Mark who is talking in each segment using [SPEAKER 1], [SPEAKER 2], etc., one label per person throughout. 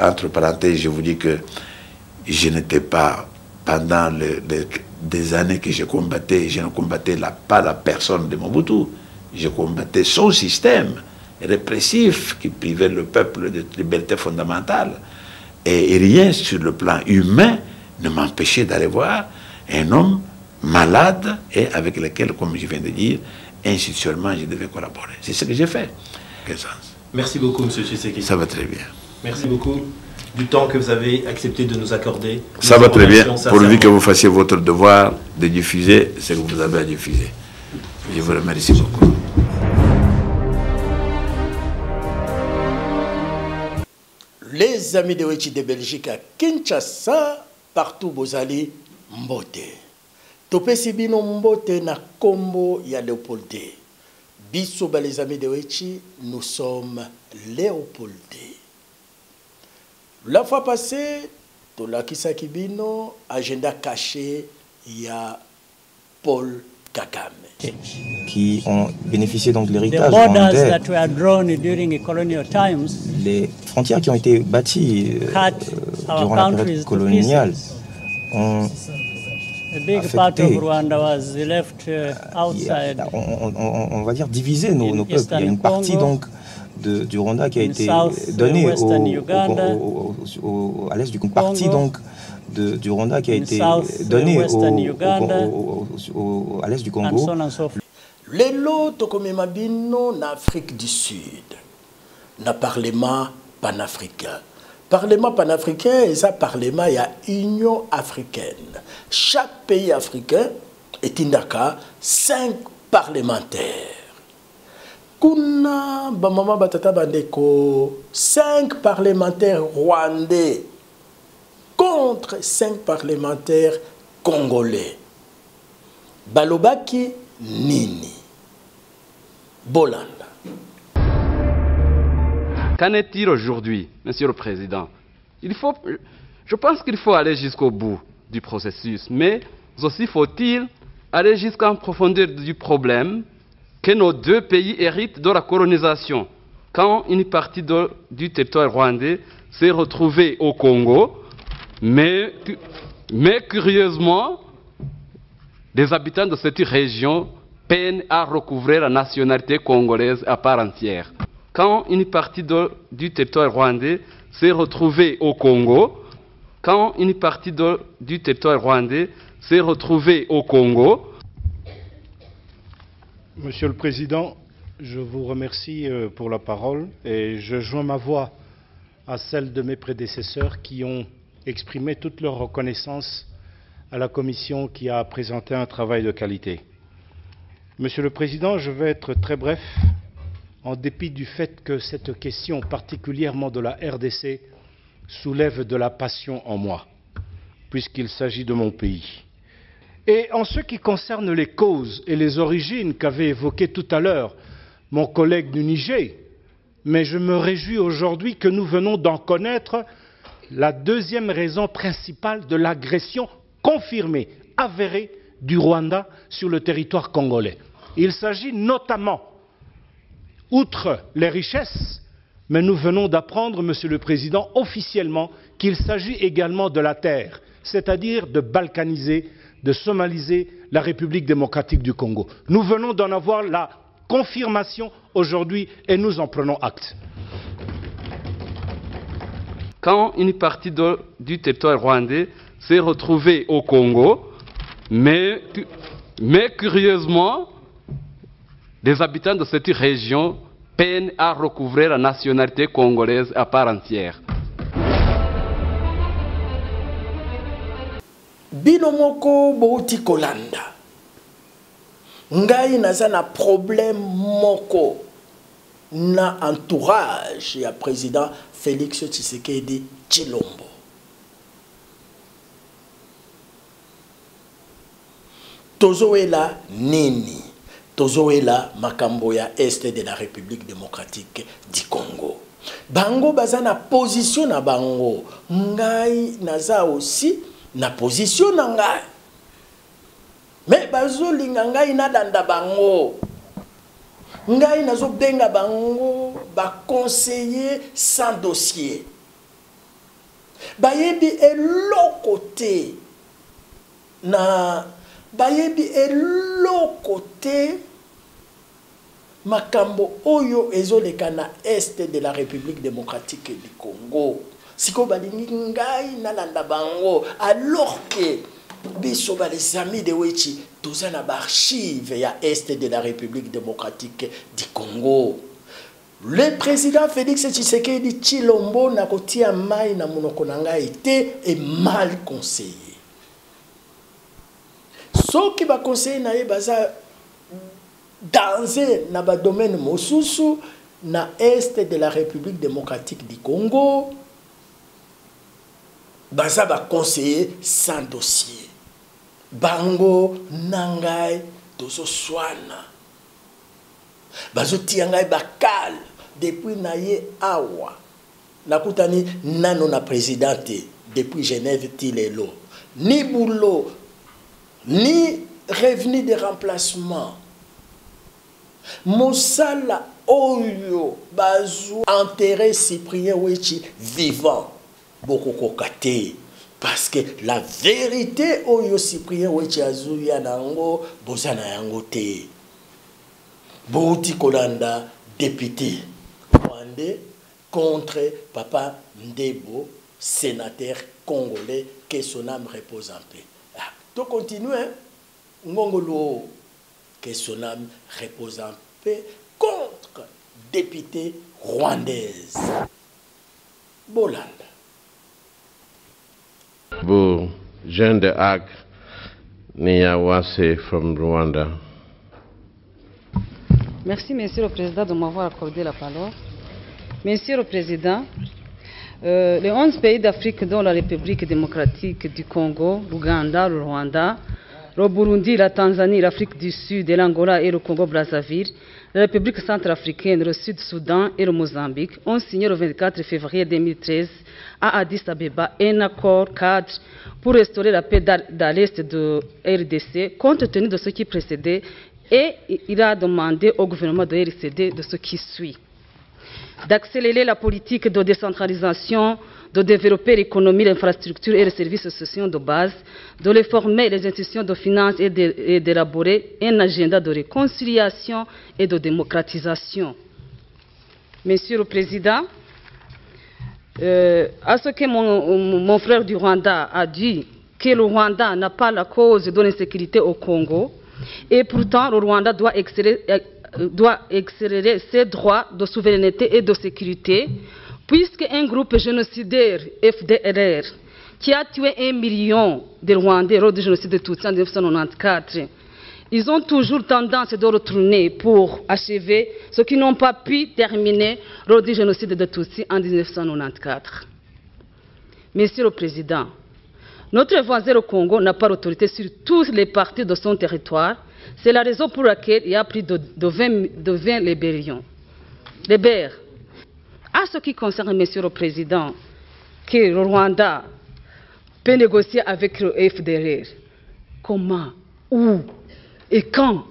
[SPEAKER 1] entre parenthèses, je vous dis que je n'étais pas, pendant des années que je combattais, je ne combattais pas la personne de Mobutu, je combattais son système répressif qui privait le peuple de liberté fondamentale. Et rien sur le plan humain ne m'empêchait d'aller voir un homme malade et avec lequel, comme je viens de dire, institutionnellement, je devais collaborer. C'est ce que j'ai fait.
[SPEAKER 2] Merci beaucoup, M. Tshisekedi.
[SPEAKER 1] Ça va très bien.
[SPEAKER 2] Merci beaucoup du temps que vous avez accepté de nous accorder.
[SPEAKER 1] Ça va très bien, pourvu que vous fassiez votre devoir de diffuser ce que vous avez à diffuser. Je vous remercie beaucoup.
[SPEAKER 3] Les amis de Wechi de Belgique à Kinshasa, partout Bozali, Mbote. Topesi bino Mbote na Kombo ya Léopoldé. Bisoba les amis de Wechi, nous sommes Léopoldé. La fois passée, Tolakisa Kibino, agenda caché, il y a Paul Kagame.
[SPEAKER 4] Qui ont bénéficié donc de l'héritage rwandais. Les frontières qui ont été bâties durant la période coloniale ont affecté, on va dire, divisé nos peuples. Il y a une partie donc du Rwanda qui a été donnée à l'est du Congo. Une partie donc du Rwanda qui a été donnée à l'est du Congo.
[SPEAKER 3] Les lots comme Mabino en Afrique du Sud, na parlement panafricain. Parlement panafricain et ça parlement il y a Union africaine. Chaque pays africain est indaka 5 parlementaires. Kuna bamama batata bandeko 5 parlementaires rwandais contre 5 parlementaires congolais. Balobaki Nini Bolanda.
[SPEAKER 5] Qu'en est-il aujourd'hui, Monsieur le Président? Je pense qu'il faut aller jusqu'au bout du processus, mais aussi faut-il aller jusqu'en profondeur du problème que nos deux pays héritent de la colonisation. Quand une partie du territoire rwandais s'est retrouvée au Congo, mais curieusement, les habitants de cette région peinent à recouvrer la nationalité congolaise à part entière. Quand une partie du territoire rwandais s'est retrouvée au Congo,
[SPEAKER 6] Monsieur le Président, je vous remercie pour la parole et je joins ma voix à celle de mes prédécesseurs qui ont exprimé toute leur reconnaissance à la Commission qui a présenté un travail de qualité. Monsieur le Président, je vais être très bref, en dépit du fait que cette question, particulièrement de la RDC, soulève de la passion en moi, puisqu'il s'agit de mon pays. Et en ce qui concerne les causes et les origines qu'avait évoquées tout à l'heure mon collègue du Niger, mais je me réjouis aujourd'hui que nous venons d'en connaître la deuxième raison principale de l'agression confirmée, avérée du Rwanda sur le territoire congolais. Il s'agit notamment, outre les richesses, mais nous venons d'apprendre, Monsieur le Président, officiellement qu'il s'agit également de la terre, c'est-à-dire de balkaniser, de somaliser la République démocratique du Congo. Nous venons d'en avoir la confirmation aujourd'hui et nous en prenons acte.
[SPEAKER 5] Quand une partie du territoire rwandais s'est retrouvée au Congo, mais curieusement, les habitants de cette région peinent à recouvrer la nationalité congolaise à part entière.
[SPEAKER 3] Binomoko bouti kolanda. Ngai naza na problème moko na entourage ya président Félix Tshisekedi Tshilombo. Tozoela nini? Tozoela makambo ya Est de la République démocratique du Congo. Bango baza na position na bango. Ngai naza aussi na position na ngai. Mais bazo linga ngai na danda bango. Ngai nazo benga bango ba conseiller sans dossier. bayebi eloko te na bayebi eloko te makambo oyo ezoleka na est de la République démocratique du Congo. Siko balingi ngai nalanda bango alors que biso ba les amis de Wechi toza na archive ya est de la République démocratique du Congo. Le président Félix Tshisekedi Tshilombo na kotia mai na monoko na ngai te est mal conseillé. Ce qui va conseiller na ye baza danger na ba domaine mosusu na est de la République démocratique du Congo. Baza ba conseiller sans dossier. Bango nangai tozo swana. Bazo tiangai bakal depuis naye awa. Nakutani nano na présidente depuis Genève tilelo. Ni boulot, ni revenu de remplacement. Mosala oyo bazo enterré Cyprien Wechi vivant. Beaucoup kokate. Parce que la vérité oyo Cyprien Wechi azuya nango bozana yango te. Bouti Kolanda, député rwandais contre Papa Ndebo, sénateur congolais, que son âme repose en paix. Ah, tu continues, Ngongolo, que son âme repose en paix contre député rwandaise. Bolanda.
[SPEAKER 7] Bon, Jean de Hague, Niyawase from Rwanda.
[SPEAKER 8] Merci, Monsieur le Président, de m'avoir accordé la parole. Monsieur le Président, les 11 pays d'Afrique, dont la République démocratique du Congo, l'Ouganda, le Rwanda, le Burundi, la Tanzanie, l'Afrique du Sud, l'Angola et le Congo-Brazzaville, la République centrafricaine, le Sud-Soudan et le Mozambique, ont signé le 24 février 2013 à Addis Abeba un accord cadre pour restaurer la paix dans l'Est de RDC, compte tenu de ce qui précédait. Et il a demandé au gouvernement de RCD de ce qui suit. D'accélérer la politique de décentralisation, de développer l'économie, l'infrastructure et les services sociaux de base, de réformer les institutions de finances et d'élaborer un agenda de réconciliation et de démocratisation. Monsieur le Président, à ce que mon frère du Rwanda a dit, que le Rwanda n'a pas la cause de l'insécurité au Congo, et pourtant, le Rwanda doit accélérer ses droits de souveraineté et de sécurité, puisque un groupe génocidaire, FDLR, qui a tué 1 million de Rwandais lors du génocide de Tutsi en 1994, ils ont toujours tendance de retourner pour achever ce qu'ils n'ont pas pu terminer lors du génocide de Tutsi en 1994. Monsieur le Président, notre voisin le Congo n'a pas l'autorité sur toutes les parties de son territoire. C'est la raison pour laquelle il y a plus de 20 libérations. À ce qui concerne, Monsieur le Président, que le Rwanda peut négocier avec le FDLR, comment, où et quand?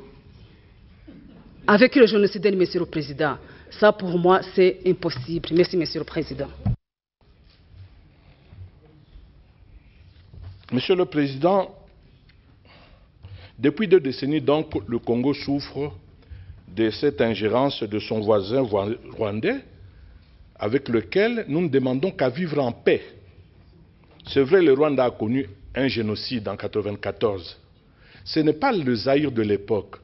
[SPEAKER 8] Avec le génocide, Monsieur le Président, ça pour moi c'est impossible. Merci, Monsieur le Président.
[SPEAKER 6] Monsieur le Président, depuis 2 décennies, donc, le Congo souffre de cette ingérence de son voisin rwandais, avec lequel nous ne demandons qu'à vivre en paix. C'est vrai, le Rwanda a connu un génocide en 1994. Ce n'est pas le Zaïre de l'époque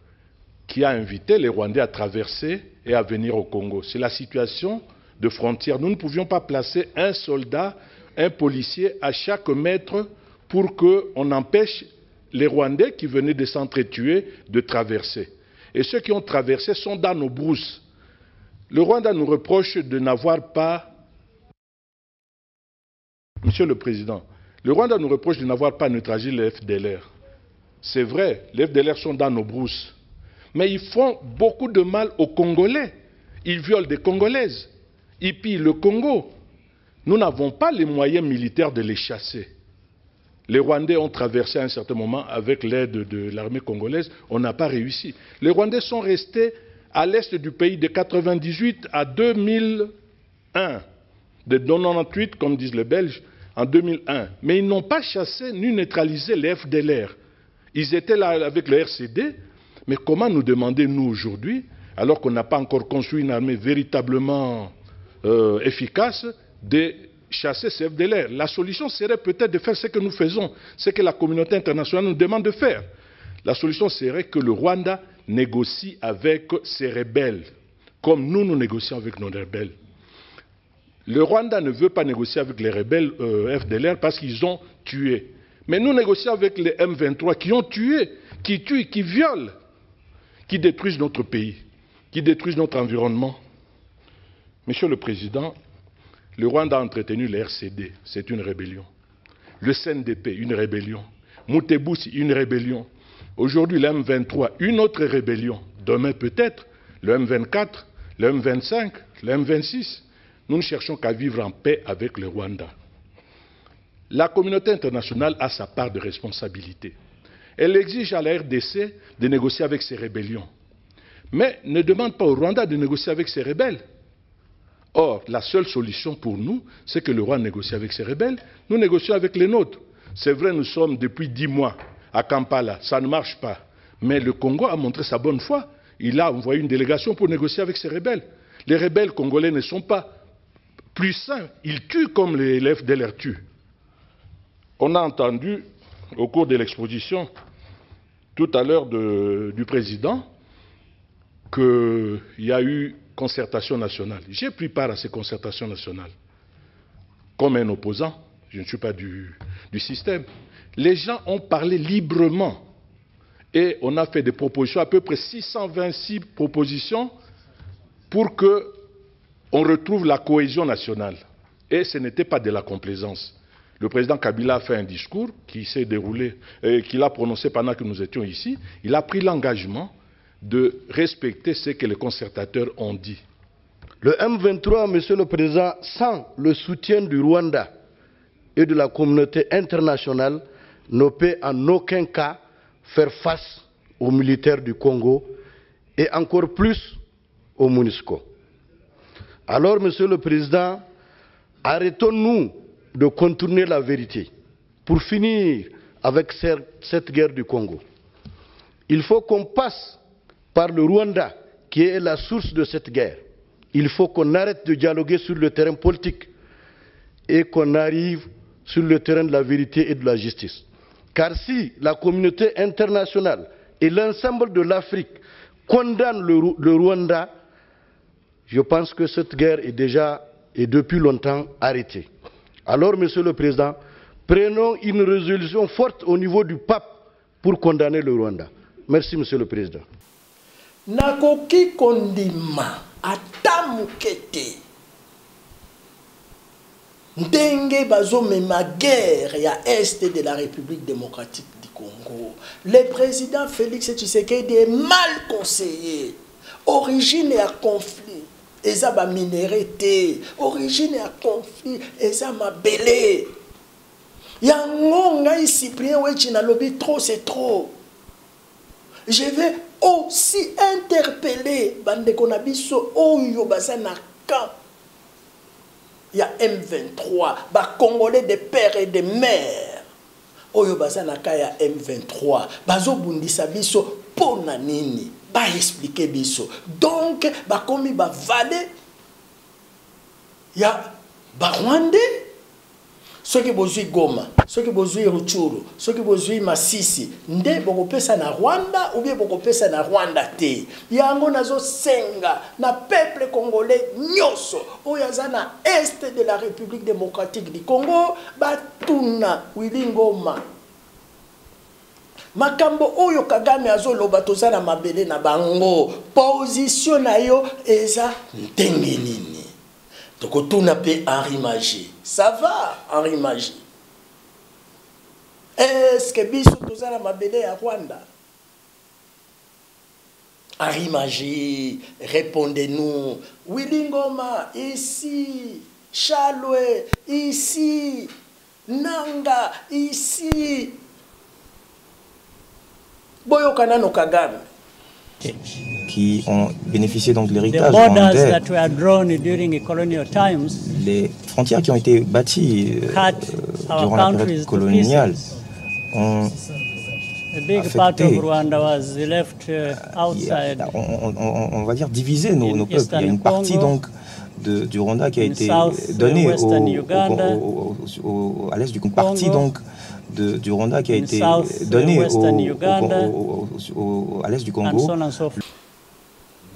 [SPEAKER 6] qui a invité les Rwandais à traverser et à venir au Congo. C'est la situation de frontière. Nous ne pouvions pas placer un soldat, un policier à chaque mètre pour qu'on empêche les Rwandais qui venaient de s'entretuer de traverser. Et ceux qui ont traversé sont dans nos brousses. Le Rwanda nous reproche de n'avoir pas... Monsieur le Président, le Rwanda nous reproche de n'avoir pas neutralisé les FDLR. C'est vrai, les FDLR sont dans nos brousses. Mais ils font beaucoup de mal aux Congolais. Ils violent des Congolaises. Ils pillent le Congo. Nous n'avons pas les moyens militaires de les chasser. Les Rwandais ont traversé à un certain moment avec l'aide de l'armée congolaise. On n'a pas réussi. Les Rwandais sont restés à l'est du pays de 1998 à 2001. De 1998, comme disent les Belges, en 2001. Mais ils n'ont pas chassé ni neutralisé les FDLR. Ils étaient là avec le RCD. Mais comment nous demander, nous, aujourd'hui, alors qu'on n'a pas encore construit une armée véritablement efficace, de chasser ces FDLR? La solution serait peut-être de faire ce que nous faisons, ce que la communauté internationale nous demande de faire. La solution serait que le Rwanda négocie avec ses rebelles, comme nous négocions avec nos rebelles. Le Rwanda ne veut pas négocier avec les rebelles FDLR parce qu'ils ont tué. Mais nous négocions avec les M23 qui ont tué, qui tuent, qui violent, qui détruisent notre pays, qui détruisent notre environnement. Monsieur le Président, le Rwanda a entretenu le RCD, c'est une rébellion. Le CNDP, une rébellion. Mutebusi, une rébellion. Aujourd'hui, le M23, une autre rébellion. Demain, peut-être, le M24, le M25, le M26. Nous ne cherchons qu'à vivre en paix avec le Rwanda. La communauté internationale a sa part de responsabilité. Elle exige à la RDC de négocier avec ses rébellions. Mais ne demande pas au Rwanda de négocier avec ses rebelles. Or, la seule solution pour nous, c'est que le Rwanda négocie avec ses rebelles, nous négocions avec les nôtres. C'est vrai, nous sommes depuis 10 mois à Kampala, ça ne marche pas. Mais le Congo a montré sa bonne foi. Il a envoyé une délégation pour négocier avec ses rebelles. Les rebelles congolais ne sont pas plus sains, ils tuent comme les FDLR tuent. On a entendu, au cours de l'exposition, tout à l'heure du président, qu'il y a eu concertation nationale. J'ai pris part à ces concertations nationales. Comme un opposant, je ne suis pas du système. Les gens ont parlé librement et on a fait des propositions, à peu près 626 propositions pour qu'on retrouve la cohésion nationale. Et ce n'était pas de la complaisance. Le président Kabila a fait un discours qui s'est déroulé, qu'il a prononcé pendant que nous étions ici. Il a pris l'engagement de respecter ce que les concertateurs ont dit.
[SPEAKER 9] Le M23, Monsieur le Président, sans le soutien du Rwanda et de la communauté internationale, ne peut en aucun cas faire face aux militaires du Congo et encore plus aux MONUSCO. Alors, Monsieur le Président, arrêtons-nous de contourner la vérité pour finir avec cette guerre du Congo. Il faut qu'on passe par le Rwanda, qui est la source de cette guerre. Il faut qu'on arrête de dialoguer sur le terrain politique et qu'on arrive sur le terrain de la vérité et de la justice. Car si la communauté internationale et l'ensemble de l'Afrique condamnent le Rwanda, je pense que cette guerre est déjà et depuis longtemps arrêtée. Alors, Monsieur le Président, prenons une résolution forte au niveau du pape pour condamner le Rwanda. Merci, Monsieur le Président.
[SPEAKER 3] Nakoki kondima atamukete ndenge bazomema guerre ya est de la République démocratique du Congo. Le président Félix Tshisekedi est mal conseillé. Origine à conflit, eza ba minéralité. Origine à conflit, eza mabele. Yango ngai Cyprien Wechina lobi trop c'est trop. Je vais aussi interpeller Bandeko Nabiso Oyo Bazana camp. Il y a M23, ba Congolais de pères et de mères. Oyo Bazana ya M23, bazo bundisa biso pona nini, ba expliquer biso. Donc ba komi ba vale ya ba Rwandais. Ceux qui bozui Goma, ceux qui bozui Ruchuru, ceux qui bozui Masisi, nde bokopesa na Rwanda ou bien bokopesa na Rwanda te. Yango nazo senga na peuple congolais nyoso oyaza na est de la République démocratique du Congo batuna Willy Ngoma. Makambo oyo Kagame azoloba toza na mabele na bango. Position na yo eza ndenge nini. Donc tout n'a pas Henri Magie. Ça va, Henri Magie. Est-ce que biso tozala mabele à Rwanda? Henri Magie, répondez-nous. Willy Ngoma, ici. Chalwe, ici. Nanga, ici. Boyo Kanano Kagame.
[SPEAKER 4] Qui qui ont bénéficié donc de l'héritage rwandais. Les frontières qui ont été bâties durant la période coloniale ont affecté, on va dire diviser nos peuples. Il y a une partie donc du Rwanda qui a été donnée à l'est du Congo, partie donc du Rwanda qui a été donnée à l'est du Congo.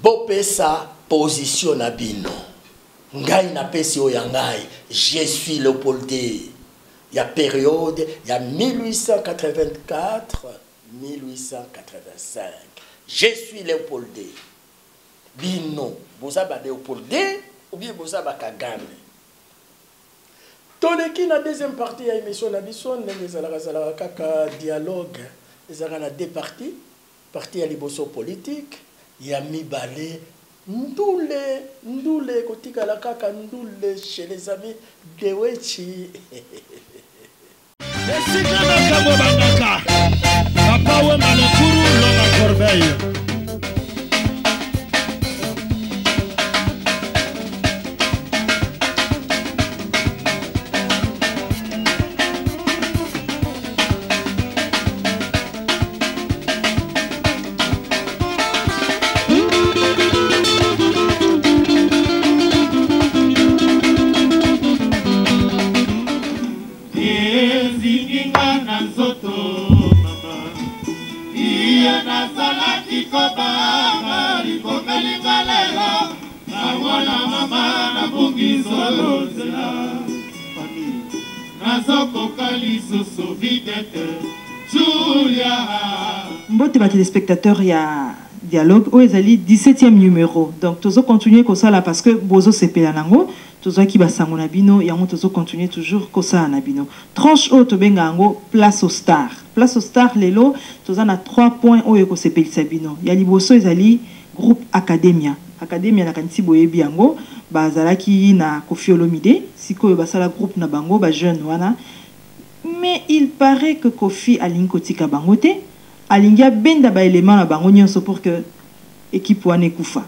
[SPEAKER 3] Bopesa position na bino. Ngai na pesi o yangai, je suis Léopoldé. Il y a période, il y a 1884, 1885. Je suis Léopoldé. Bino, vous avez Léopoldé ou bien vous avez Kagame. Toleki na deuxième partie ya émission na biso ndenge ezalaka kaka dialogue ezalaka na deux parties. Partie ya liboso politique ya mibale ndule kotikala kaka ndule chez les amis de Wechi.
[SPEAKER 10] Esika na kabo bandaka papa we malekuru longa corbeille.
[SPEAKER 11] Mbote ba téléspectateurs, il y a dialogue où ils allaient 17e numéro. Donc tous continuer comme ça là parce que bozo sepela nango, tous qui ba sango na bino, ya mo tous continuer toujours comme ça na bino. Tranche haute benga ngo place au star. Place au star lelo, tous na 3 points où yeko sepeli sabino. Ya liboso ils allaient groupe Academia. Academia na kanisi boyebi yango, bazalaki na Koffi Olomide, sikoyo basala groupe na bango ba jeune wana. Mais il paraît que Koffi alingi kotika bango te. Alingia benda ba élément na bango nyonso pour que équipe wane kufa.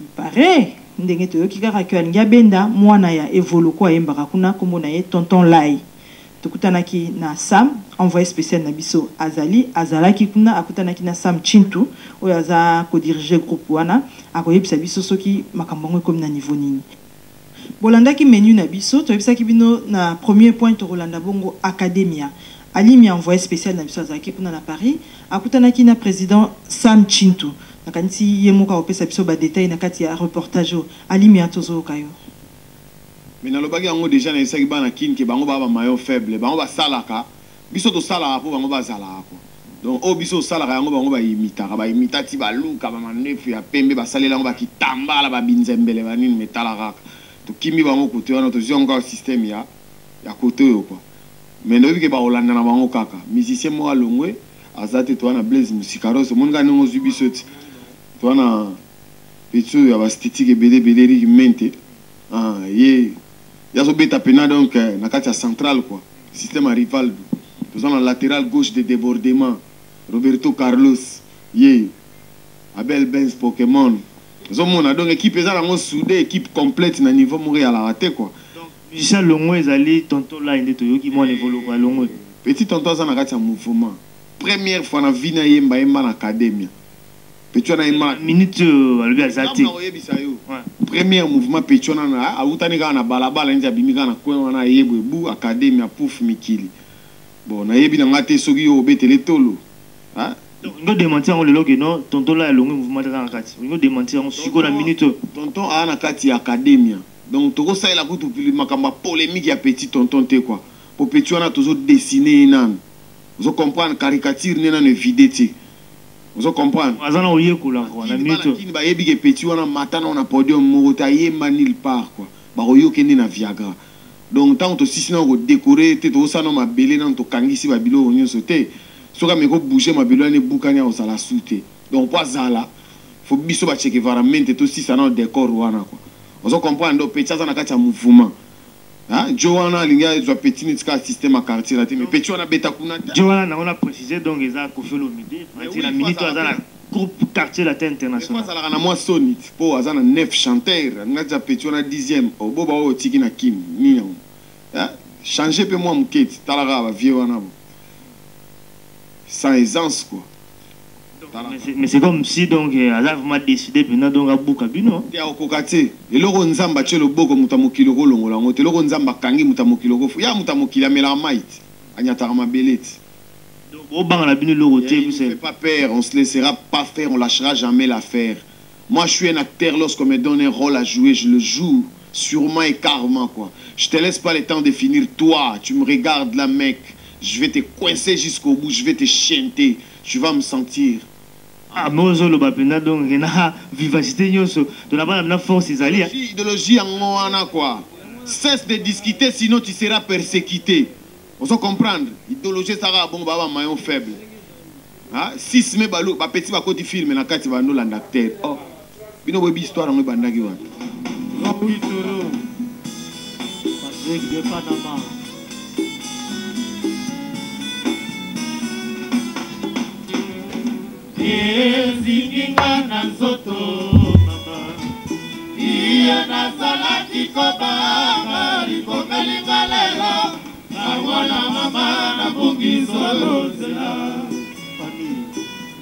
[SPEAKER 11] Il paraît ndenge to yoki kaka que alingia benda mwana ya evolu ko ayembaka kuna kombo na ye tonton Lai. Tokutanaki na Sam envoyé spécial na biso azalaki kuna akutanaki na Sam Chintu oyo aza ko diriger groupe wana akoyebisa biso soki makambo ngo comme na niveau nini. Bolandaki menu na biso toyebisaki bino na premier point to Rolanda bongo Academia. Alimi envoyé spécial na biso azalaki kuna na Paris akutanaki na président Sam Chintu nakanisi yemoka opesa biso ba détail na kati ya reportage Alimi atozo kayo.
[SPEAKER 12] Mais dans le bagage on déjà na isaki bana kin ke bango ba maillot faible bango ba salaka biso to salaka po bango ba zalaka ko donc o biso salaka yango bango ba imitati ba luka ba manefu ya pembe ba salela ngo ba kitambala ba binzembele ba nini metalaka to kimi bango kote wana to zonga système ya kote yo quoi. Mais nous que ba Hollande na bango kaka musicien mo alongwe azate to wana Blaise Musikaros mon ga ngo zubisoti to wana petso ya ba statique bele ri mente ye ya so beta pena donc na kati central quoi système rival to na latéral gauche de débordement Roberto Carlos ye Abel Benz Pokémon zo mona donc équipe eza ngo soudé équipe complète na niveau Montréal la raté quoi.
[SPEAKER 13] Musicien Longo ezali tonton là inde to yoki mo évolue kwa Longo
[SPEAKER 12] petit tonton za na kati mouvement première fois na vie na yemba na académie petit na yemba
[SPEAKER 13] minute alobi azati
[SPEAKER 12] premier mouvement petit na autani ka na balabala nza bimika na kwa na yebwe bu académie pouf mikili bon na yebi na ngate soki yo betele tolo hein
[SPEAKER 13] ngo démentir ngo lelo que non tonton là Longo mouvement na kati ngo démentir ngo siko na minute
[SPEAKER 12] tonton a na kati académie. Donc, tout ça, il a beaucoup de polémique, il y a petit tonton, quoi. Pour petit, on a toujours dessiné, vous comprenez, caricature, on a vidé, vous comprenez.
[SPEAKER 13] On a oublié qu'on a
[SPEAKER 12] dit, petit, on a matin, on a podium, on a yé manil part, quoi. Bah, on a na Viagra. Donc, tant que si on a décoré, tout ça, on a belé, on a kangi, si babilo, on a sauté. Si on a bougé, ma belou, on a boucané, on a la sauté. Donc, pas ça là. Faut biso ba checker vraiment, tout si ça, on a décor, quoi. On comprend que petit ça na kati ya mouvement. Hein Joana linga zo petit nitka système à quartier là mais petit on a beta kuna.
[SPEAKER 13] Joana on a précisé donc ils a Koffi Olomide, la minute azala groupe quartier latin international.
[SPEAKER 12] Ça la moi sonit pour azana 9 chanteurs, ngaza petit on a 10e. Oh boba o tiki na kim ni non. Changer peu moi muketi talara ba vieux wana. Sans aisance quoi.
[SPEAKER 13] Mais c'est comme si donc Azar m'a décidé maintenant donc à Bukabino.
[SPEAKER 12] Ya okokate. Eloko nzamba tshelo boko mutamokilo ko longola ngote. Eloko nzamba kangi mutamokilo ko. Ya mutamokila mela maït. Anyatara mabeleti.
[SPEAKER 13] Donc au bang la bino loro té
[SPEAKER 12] vous savez. Pas peur, on se laissera pas faire, on lâchera jamais l'affaire. Moi je suis un acteur, lorsqu'on me donne un rôle à jouer, je le joue sûrement et carrément quoi. Je te laisse pas le temps de finir toi, tu me regardes là mec, je vais te coincer jusqu'au bout, je vais te chanter, tu vas me sentir.
[SPEAKER 13] Ah, moi, je vais donc vivacité, de la force,
[SPEAKER 12] idéologie en moana quoi. Cesse de discuter, sinon tu seras persécuté. On se comprendre. Idéologie, ça va bon, baba, maillon faible. 6 mai balou, ba petit ba côté film, na kati ba no l'acteur. Oh, bino bobi histoire en bandaki wan.
[SPEAKER 10] Oui, Toro. Patrick de Panama. Ezinginga na nzoto mama iya nazalaki kobanga likomelinga lelo nawona mama nabungi zolozela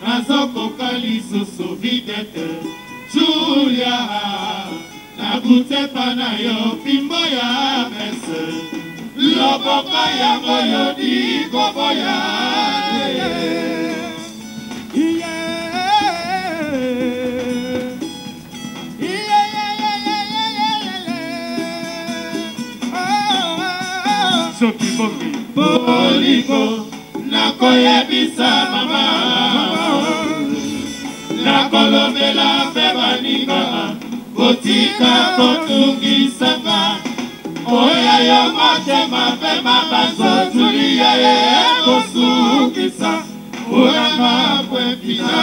[SPEAKER 10] nazokoka lisusu videte Julia nakutepa na yo pimbo ya mese loboko yango yo dikoboya Boliko nakoyebisa mama nakolobela mpe baninga kotika kotungisanga oya yo motema mpe mabazotulia ye kosukisa olanga kwepina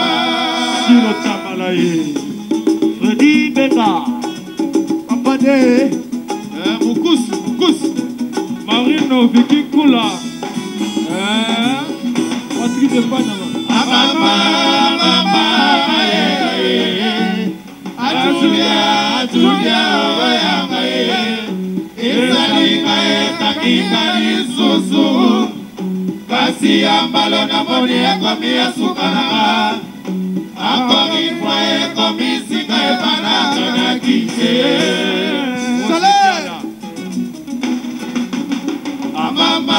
[SPEAKER 10] silo chamala ye Fredi Beka Apade Mukusu Marino Vicky Kula Patrick de Panama Mama Julia oyanga ezalinga etakika lisusu kasi ambalo na moni ekomi esukananga akomikwa ekomisinga ebanaka na kite Mama,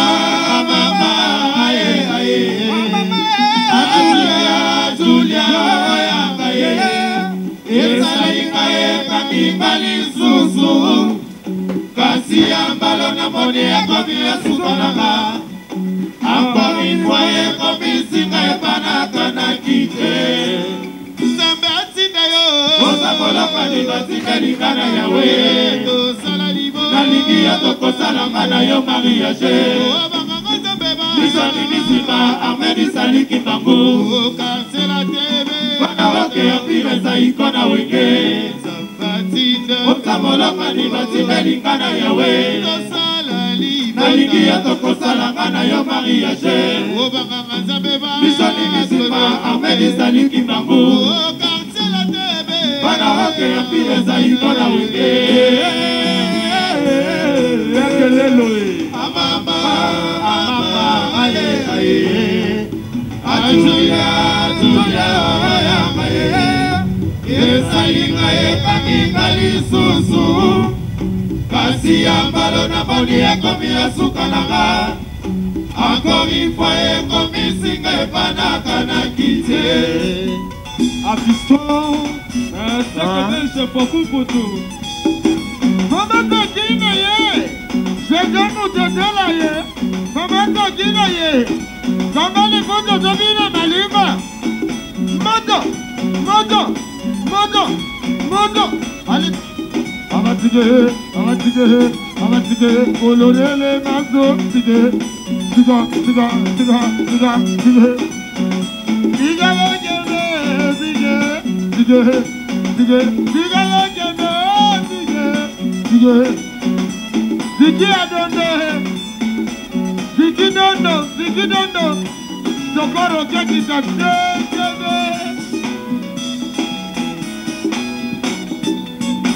[SPEAKER 10] Julia, Susu, kasi ambalo na moni ekomi esukananga encore une fois ekomi singa ebanaka na kite Nzambe atinda yo osakolaka libatindelinga na yawe nalingi ya tokosalanga na yo mariage bisoni bisima armeni saliki mbangu wana oke ya pire zaiko na wenge otamolaka libatindelinga na yawe nalingi ya tokosalanga na yo mariage bisoni bisima armeni saliki mbangu wana oke ya pire zaiko na wenge esalinga ekakika lisusu kasi ambalo na moni ekomi esukananga encore une fois ekomisinga epanaka na kite Afiston sekele beaucoup pour tout Comment Gina ye? Je donne de la ye. Comment Gina ye? Comment les photos de Bina Maliba? Modo. Allez. Amatige, coloré les masos, tige. Ziki adonde, Ziki dondo, Sokoro keki sa tebe,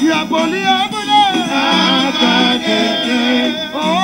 [SPEAKER 10] ya boli abule akadede oh